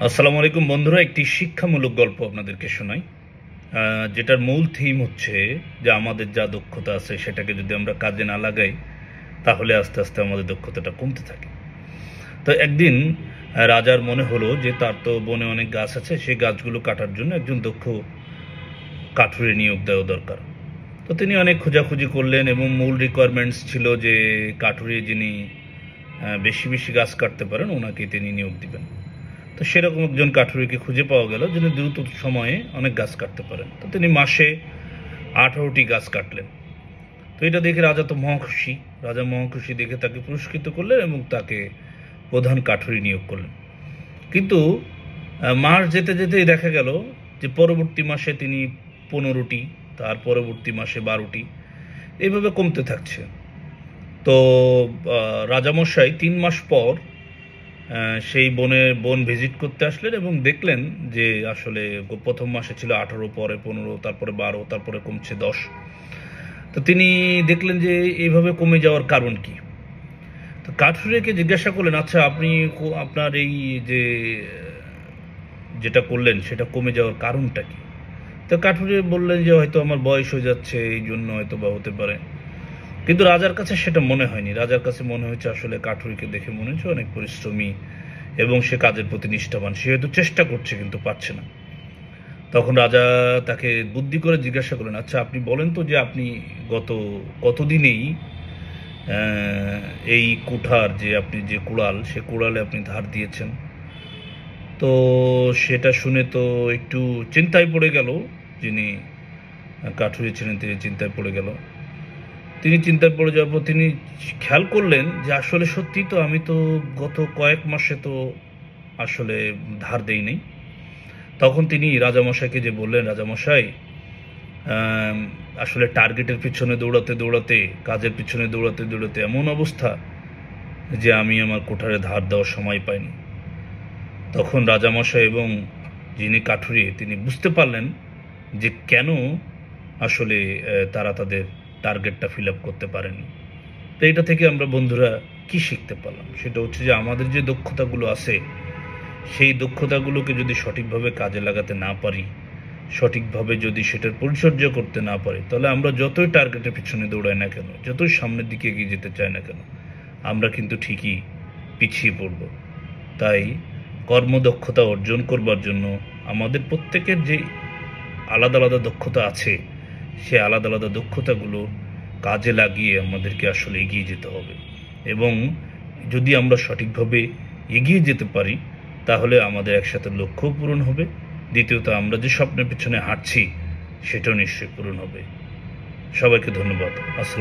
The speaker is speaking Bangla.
আসসালামু আলাইকুম বন্ধুরা, একটি শিক্ষামূলক গল্প আপনাদেরকে শোনাই। যেটার মূল থিম হচ্ছে যে আমাদের যা দক্ষতা আছে সেটাকে যদি আমরা কাজে না লাগাই তাহলে আস্তে আস্তে আমাদের দক্ষতাটা কমতে থাকে। তো একদিন রাজার মনে হলো যে তার তো বনে অনেক গাছ আছে, সেই গাছগুলো কাটার জন্য একজন দক্ষ কাঠুরে নিয়োগ দেওয়া দরকার। তো তিনি অনেক খোঁজাখুঁজি করলেন এবং মূল রিকোয়ারমেন্টস ছিল যে কাঠুরে যিনি বেশি বেশি গাছ কাটতে পারেন ওনাকে তিনি নিয়োগ দিবেন। তো সেরকম একজন কাঠুরিকে খুঁজে পাওয়া গেল যিনি দ্রুত সময়ে অনেক গাছ কাটতে পারেন। তো তিনি মাসে 18টি গাছ কাটলেন। তো এটা দেখে রাজা তো মহাখুশি। রাজা মহাখুশি দেখে তাকে পুরস্কৃত করলেন এবং তাকে প্রধান কাঠুরি নিয়োগ করলেন। কিন্তু মাস যেতে যেতেই দেখা গেল যে পরবর্তী মাসে তিনি 15টি, তার পরবর্তী মাসে 12টি, এইভাবে কমতে থাকছে। তো রাজামশাই 3 মাস পর সেই বন ভিজিট করতে আসলেন এবং দেখলেন যে আসলে প্রথম মাসে ছিল 18, পরে 15, তারপরে 12, তারপরে কমছে 10। তো তিনি দেখলেন যে এইভাবে কমে যাওয়ার কারণ কি। তো কাঠুরিয়াকে জিজ্ঞাসা করলেন, আচ্ছা আপনি আপনার এই যে যেটা করলেন সেটা কমে যাওয়ার কারণটা কি? তো কাঠুরিয়া বললেন যে হয়তো আমার বয়স হয়ে যাচ্ছে, এই জন্য হয়তো বা হতে পারে। কিন্তু রাজার কাছে সেটা মনে হয়নি। রাজার কাছে মনে হয়েছে আসলে কাঠুরিকে দেখে মনে হচ্ছে অনেক পরিশ্রমী এবং সে কাজের প্রতি নিষ্ঠাবান। সে হয়তো চেষ্টা করছে কিন্তু পারছে না। তখন রাজা তাকে বুদ্ধি করে জিজ্ঞাসা করলেন, আচ্ছা আপনি বলেন তো যে আপনি গত কতদিনেই এই কুঠার যে আপনি যে কুড়াল, সে কুড়ালে আপনি ধার দিয়েছেন? তো সেটা শুনে তো একটু চিন্তায় পড়ে গেল যিনি কাঠুরি ছিলেন, তিনি চিন্তায় পড়ে গেল। তিনি চিন্তায় পড়ে যাওয়ার পর তিনি খেয়াল করলেন যে আসলে সত্যি তো আমি তো গত কয়েক মাসে তো আসলে ধার দেই নাই। তখন তিনি রাজামশাইকে যে বললেন, রাজামশাই আসলে টার্গেটের পিছনে দৌড়াতে দৌড়াতে, কাজের পিছনে দৌড়াতে দৌড়াতে এমন অবস্থা যে আমি আমার কোঠারে ধার দেওয়ার সময় পাইনি। তখন রাজামশাই এবং যিনি কাঠুরি তিনি বুঝতে পারলেন যে কেন আসলে তারা তাদের টার্গেটটা ফিল আপ করতে পারেনি। তো এটা থেকে আমরা বন্ধুরা কি শিখতে পারলাম, সেটা হচ্ছে যে আমাদের যে দক্ষতাগুলো আছে সেই দক্ষতাগুলোকে যদি সঠিকভাবে কাজে লাগাতে না পারি, সঠিকভাবে যদি সেটার পরিচর্যা করতে না পারি, তাহলে আমরা যতই টার্গেটের পিছনে দৌড়াই না কেন, যতই সামনের দিকে এগিয়ে যেতে চাই না কেন, আমরা কিন্তু ঠিকই পিছিয়ে পড়ব। তাই কর্মদক্ষতা অর্জন করবার জন্য আমাদের প্রত্যেকের যে আলাদা আলাদা দক্ষতা আছে, সে আলাদা আলাদা দক্ষতাগুলো কাজে লাগিয়ে আমাদেরকে আসলে এগিয়ে যেতে হবে। এবং যদি আমরা সঠিকভাবে এগিয়ে যেতে পারি তাহলে আমাদের একসাথে লক্ষ্যও পূরণ হবে, দ্বিতীয়ত আমরা যে স্বপ্নের পিছনে হাঁটছি সেটাও নিশ্চয়ই পূরণ হবে। সবাইকে ধন্যবাদ। আসসালাম।